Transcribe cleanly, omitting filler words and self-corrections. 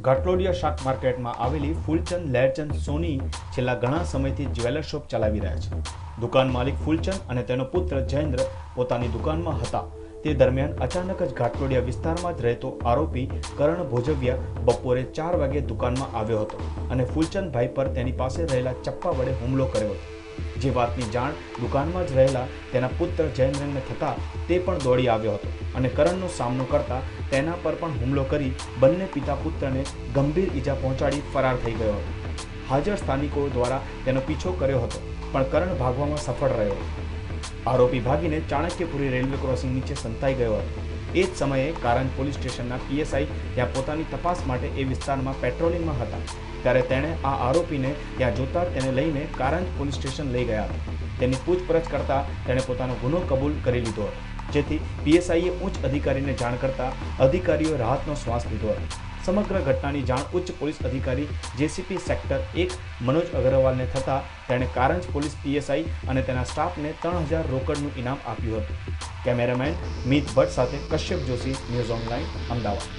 ઘાટલોડિયા શાક માર્કેટમાં આવેલી ફૂલચંદ લહેરચંદ સોની છેલ્લા ઘણા સમયથી જ્વેલર શોપ ચલાવી રહ્યા છે। દુકાન માલિક ફૂલચંદ અને તેનો પુત્ર જયેન્દ્ર પોતાની દુકાનમાં હતા। તે દરમિયાન અચાનક જ ઘાટલોડિયા વિસ્તારમાં જ રહેતો આરોપી કરણ ભોજવિયા બપોરે 4 વાગે દુકાનમાં આવ્યો હતો અને ફૂલચંદભાઈ પર તેની પાસે રહેલા ચપ્પા વડે હુમલો કર્યો હતો। જે વાતની જાણ દુકાનમાં જ રહેલા તેના પુત્ર જયેન્દ્રને થતાં તે પણ દોડી આવ્યો હતો અને કરણનો સામનો કરતા તેના પર પણ હુમલો કરી બંને પિતા પુત્રને ગંભીર ઈજા પહોંચાડી ફરાર થઈ ગયો હતો। હાજર સ્થાનિકો દ્વારા તેનો પીછો કર્યો હતો પણ કરણ ભાગવામાં સફળ રહ્યો હતો। આરોપી ભાગીને ચાણક્યપુરી રેલવે ક્રોસિંગ નીચે સંતાઈ ગયો હતો। એ જ સમયે કારંજ પોલીસ સ્ટેશનના પીએસઆઈ ત્યાં પોતાની તપાસ માટે એ વિસ્તારમાં પેટ્રોલિંગમાં હતા ત્યારે તેણે આ આરોપીને ત્યાં જોતા તેને લઈને કારંજ પોલીસ સ્ટેશન લઈ ગયા હતા। તેની પૂછપરછ કરતા તેણે પોતાનો ગુનો કબૂલ કરી લીધો હતો, જેથી પીએસઆઈએ ઉચ્ચ અધિકારીને જાણ કરતા અધિકારીઓએ રાહતનો શ્વાસ લીધો હતો। સમગ્ર ઘટનાની જાણ ઉચ્ચ પોલીસ અધિકારી જેસીપી સેક્ટર 1 મનોજ અગ્રવાલને થતાં તેણે કારંજ પોલીસ પીએસઆઈ અને તેના સ્ટાફને 3000 રોકડનું ઇનામ આપ્યું હતું। કેમેરામેન મીત ભટ્ટ સાથે કશ્યપ જોશી, ન્યૂઝ ઓનલાઈન, અમદાવાદ।